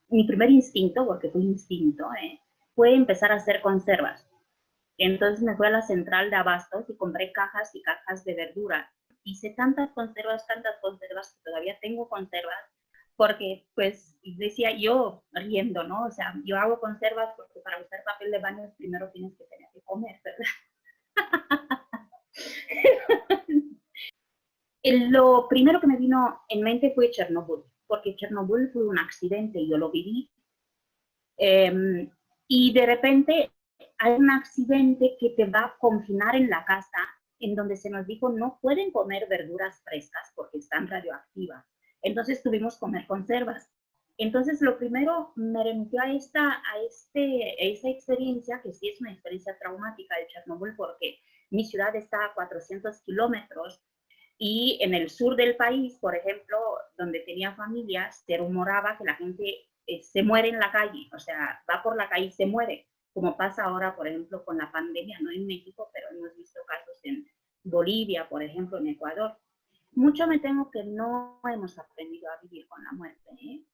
mi primer instinto, porque fue instinto, fue empezar a hacer conservas. Entonces me fui a la central de abastos y compré cajas y cajas de verdura. Hice tantas conservas, que todavía tengo conservas, porque pues decía yo riendo, ¿no? O sea, yo hago conservas porque para usar papel de baño primero tienes que tener que comer, ¿verdad? Lo primero que me vino en mente fue Chernobyl, porque Chernobyl fue un accidente y yo lo viví. Y de repente hay un accidente que te va a confinar en la casa, en donde se nos dijo no pueden comer verduras frescas porque están radioactivas. Entonces tuvimos que comer conservas. Entonces lo primero me remitió a esta experiencia, que sí es una experiencia traumática de Chernobyl, porque mi ciudad está a 400 kilómetros y en el sur del país, por ejemplo, donde tenía familias, se rumoraba que la gente se muere en la calle, o sea, va por la calle y se muere, como pasa ahora, por ejemplo, con la pandemia, no en México, pero hemos visto casos en Bolivia, por ejemplo, en Ecuador. Mucho me temo que no hemos aprendido a vivir con la muerte.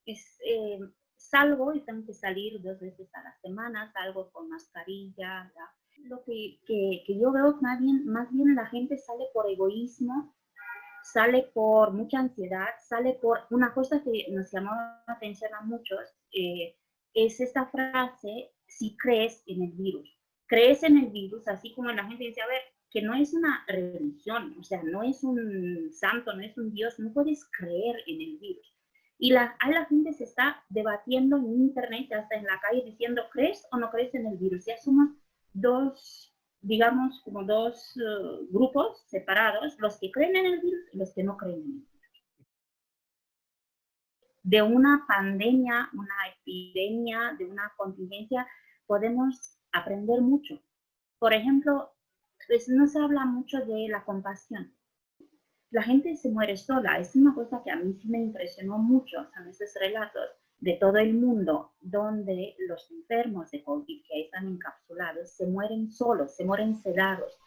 Salgo y tengo que salir 2 veces a la semana, salgo con mascarilla. Lo que yo veo más bien la gente sale por egoísmo, sale por mucha ansiedad, sale por una cosa que nos llamó la atención a muchos, es esta frase, si crees en el virus. Crees en el virus, así como la gente dice, a ver, que no es una religión, o sea, no es un santo, no es un Dios, no puedes creer en el virus. Y la gente se está debatiendo en internet, hasta en la calle, diciendo, ¿crees o no crees en el virus? Ya somos dos, digamos, como dos grupos separados, los que creen en el virus y los que no creen en el virus. De una pandemia, una epidemia, de una contingencia, podemos aprender mucho. Por ejemplo, pues no se habla mucho de la compasión. La gente se muere sola. Es una cosa que a mí sí me impresionó mucho, son esos relatos de todo el mundo donde los enfermos de COVID que están encapsulados se mueren solos, se mueren sedados,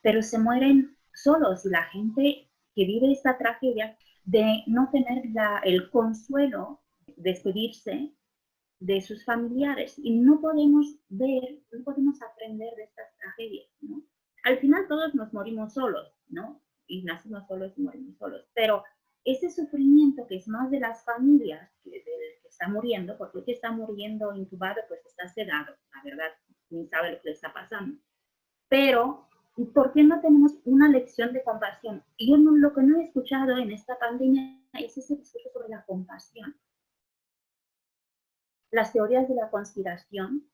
pero se mueren solos y la gente que vive esta tragedia de no tener el consuelo de despedirse de sus familiares y no podemos ver, no podemos aprender de estas tragedias, ¿no? Al final todos nos morimos solos, ¿no? Y nacimos solos y morimos solos, pero ese sufrimiento que es más de las familias que del que está muriendo, porque el que está muriendo intubado pues está sedado, la verdad, ni sabe lo que le está pasando. Pero, ¿por qué no tenemos una lección de compasión? Y yo lo que no he escuchado en esta pandemia es ese discurso sobre la compasión. Las teorías de la conspiración,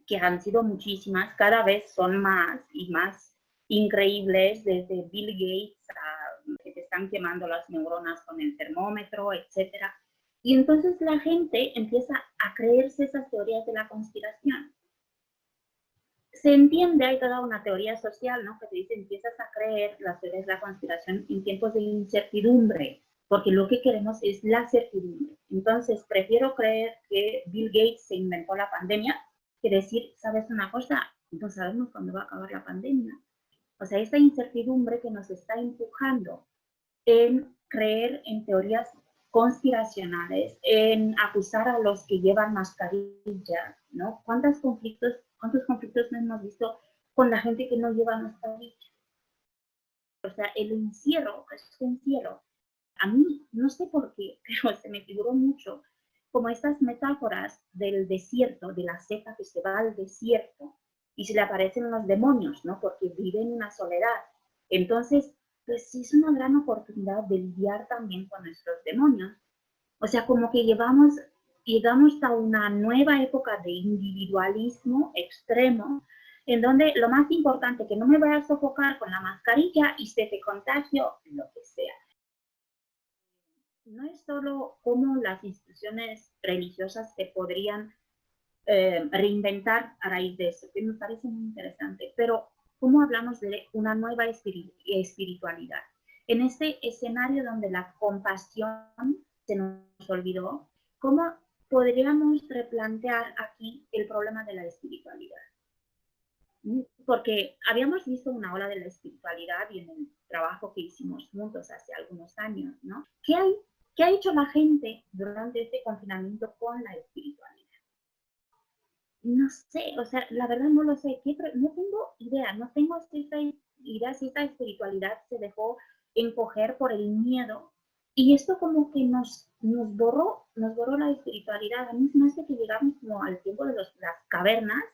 que han sido muchísimas, cada vez son más y más increíbles, desde Bill Gates a que te están quemando las neuronas con el termómetro, etcétera. Y entonces la gente empieza a creerse esas teorías de la conspiración. Se entiende, hay toda una teoría social, ¿no? Que te dice, empiezas a creer las teorías de la conspiración en tiempos de incertidumbre, porque lo que queremos es la certidumbre. Entonces, prefiero creer que Bill Gates se inventó la pandemia que decir, ¿sabes una cosa? No sabemos cuándo va a acabar la pandemia. O sea, esta incertidumbre que nos está empujando en creer en teorías conspiracionales, en acusar a los que llevan mascarilla, ¿no? ¿Cuántos conflictos no hemos visto con la gente que no lleva mascarilla? O sea, el encierro, este encierro, a mí, no sé por qué, pero se me figuró mucho como estas metáforas del desierto, de la seta que se va al desierto y se le aparecen los demonios, ¿no? Porque vive en una soledad. Entonces, pues es una gran oportunidad de lidiar también con nuestros demonios. O sea, como que llegamos a una nueva época de individualismo extremo, en donde lo más importante, que no me vaya a sofocar con la mascarilla y se te contagio, lo que sea. No es solo cómo las instituciones religiosas se podrían reinventar a raíz de eso, que me parece muy interesante, pero cómo hablamos de una nueva espiritualidad. En este escenario donde la compasión se nos olvidó, ¿cómo podríamos replantear aquí el problema de la espiritualidad? Porque habíamos visto una ola de la espiritualidad y en el trabajo que hicimos juntos hace algunos años, ¿no? ¿Qué hay ¿Qué ha hecho la gente durante este confinamiento con la espiritualidad? No sé, o sea, la verdad no lo sé, no tengo idea, no tengo esta idea si esta espiritualidad se dejó encoger por el miedo y esto como que nos borró la espiritualidad. A mí se me hace que llegamos como al tiempo de las cavernas,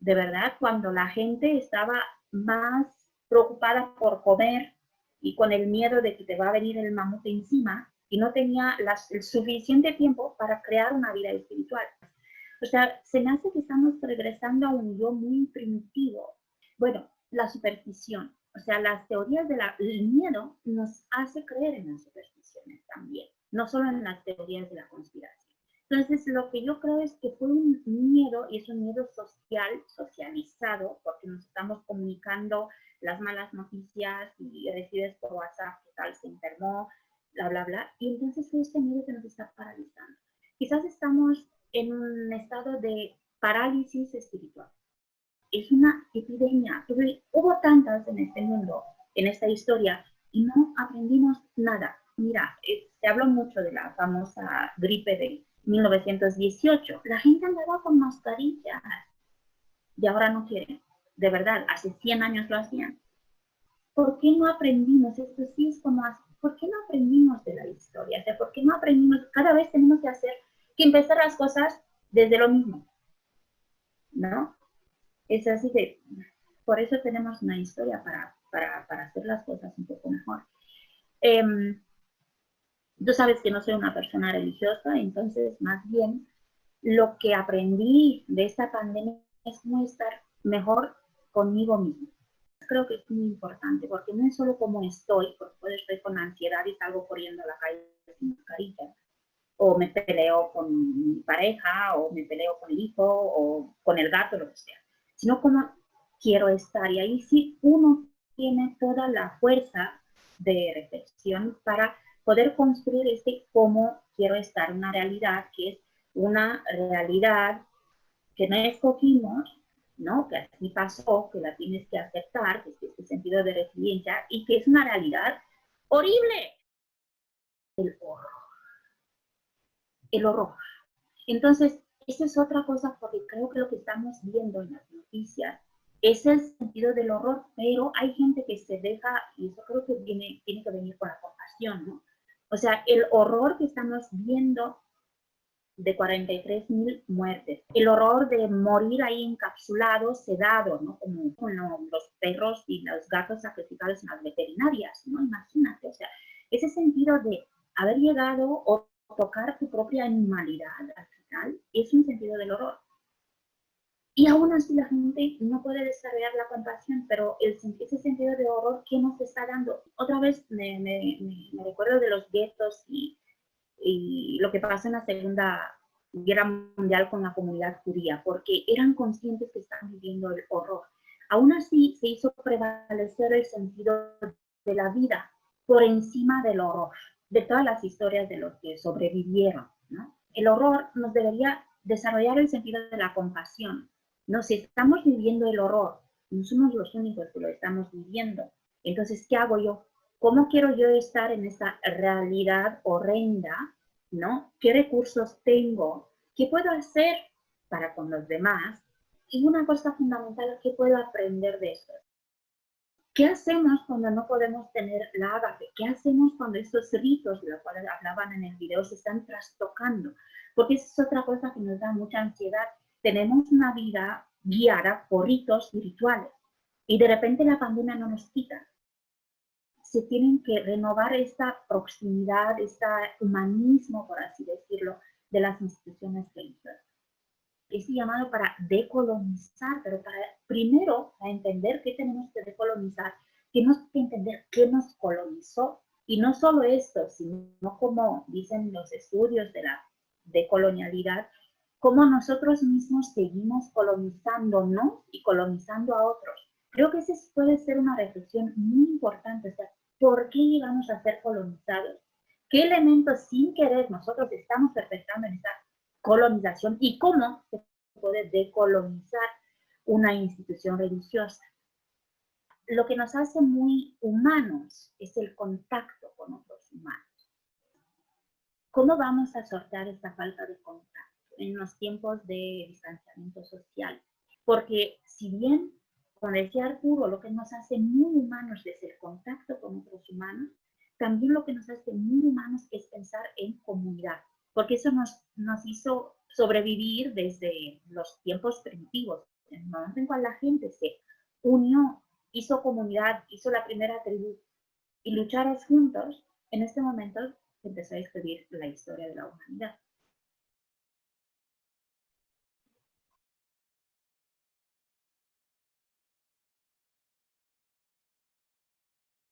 de verdad, cuando la gente estaba más preocupada por comer y con el miedo de que te va a venir el mamut encima y no tenía el suficiente tiempo para crear una vida espiritual. O sea, se me hace que estamos regresando a un yo muy primitivo. Bueno, la superstición, o sea, las teorías del miedo nos hace creer en las supersticiones también, no solo en las teorías de la conspiración. Entonces, lo que yo creo es que fue un miedo, y es un miedo social, socializado, porque nos estamos comunicando las malas noticias y recibes por WhatsApp que tal se enfermó, bla, bla, bla. Y entonces fue este miedo que nos está paralizando. Quizás estamos en un estado de parálisis espiritual. Es una epidemia. Hubo tantas en este mundo, en esta historia, y no aprendimos nada. Mira, se habló mucho de la famosa gripe de 1918. La gente andaba con mascarillas y ahora no quieren. De verdad, hace 100 años lo hacían. ¿Por qué no aprendimos? Esto sí es como, ¿por qué no aprendimos de la historia? O sea, ¿por qué no aprendimos? Cada vez tenemos que empezar las cosas desde lo mismo, ¿no? Es así que, por eso tenemos una historia para hacer las cosas un poco mejor. Tú sabes que no soy una persona religiosa, entonces más bien lo que aprendí de esta pandemia es cómo estar mejor conmigo mismo. Creo que es muy importante porque no es solo cómo estoy, porque puedo estar con ansiedad y salgo corriendo a la calle sin mascarilla, o me peleo con mi pareja, o me peleo con el hijo, o con el gato, lo que sea, sino cómo quiero estar. Y ahí sí uno tiene toda la fuerza de reflexión para poder construir cómo quiero estar, una realidad que es una realidad que no escogimos, ¿no? Que así pasó, que la tienes que aceptar, que es este sentido de resiliencia y que es una realidad horrible. El horror. El horror. Entonces, esa es otra cosa porque creo que lo que estamos viendo en las noticias es el sentido del horror, pero hay gente que se deja, y eso creo que tiene que venir con la compasión, ¿no? O sea, el horror que estamos viendo de 43.000 muertes, el horror de morir ahí encapsulado, sedado, ¿no? Como con los perros y los gatos sacrificados en las veterinarias, ¿no? Imagínate, o sea, ese sentido de haber llegado o tocar tu propia animalidad al final es un sentido del horror. Y aún así la gente no puede desarrollar la compasión, pero ese sentido de horror, ¿qué nos está dando? Otra vez me recuerdo de los guetos y lo que pasó en la Segunda Guerra Mundial con la comunidad judía, porque eran conscientes que estaban viviendo el horror. Aún así, se hizo prevalecer el sentido de la vida por encima del horror, de todas las historias de los que sobrevivieron, ¿no? El horror nos debería desarrollar el sentido de la compasión. No, si estamos viviendo el horror, no somos los únicos que lo estamos viviendo. Entonces, ¿qué hago yo? ¿Cómo quiero yo estar en esta realidad horrenda? ¿No? ¿Qué recursos tengo? ¿Qué puedo hacer para con los demás? Y una cosa fundamental, ¿qué puedo aprender de esto? ¿Qué hacemos cuando no podemos tener la ágape? ¿Qué hacemos cuando estos ritos de los cuales hablaban en el video se están trastocando? Porque esa es otra cosa que nos da mucha ansiedad. Tenemos una vida guiada por ritos y rituales y de repente la pandemia no nos quita. Se tienen que renovar esta proximidad, este humanismo, por así decirlo, de las instituciones religiosas. Este llamado para decolonizar, pero primero para entender qué tenemos que decolonizar, tenemos que entender qué nos colonizó. Y no solo esto, sino como dicen los estudios de la decolonialidad, cómo nosotros mismos seguimos colonizándonos y colonizando a otros. Creo que esa puede ser una reflexión muy importante. O sea, ¿por qué llegamos a ser colonizados? ¿Qué elementos sin querer nosotros estamos perpetrando en esta colonización y cómo se puede decolonizar una institución religiosa? Lo que nos hace muy humanos es el contacto con otros humanos. ¿cómo vamos a sortear esta falta de contacto en los tiempos de distanciamiento social? Porque si bien, como decía Arturo, lo que nos hace muy humanos es el contacto con otros humanos, también lo que nos hace muy humanos es pensar en comunidad, porque eso nos hizo sobrevivir desde los tiempos primitivos. En el momento en cual la gente se unió, hizo comunidad, hizo la primera tribu y lucharon juntos, en este momento empezó a escribir la historia de la humanidad.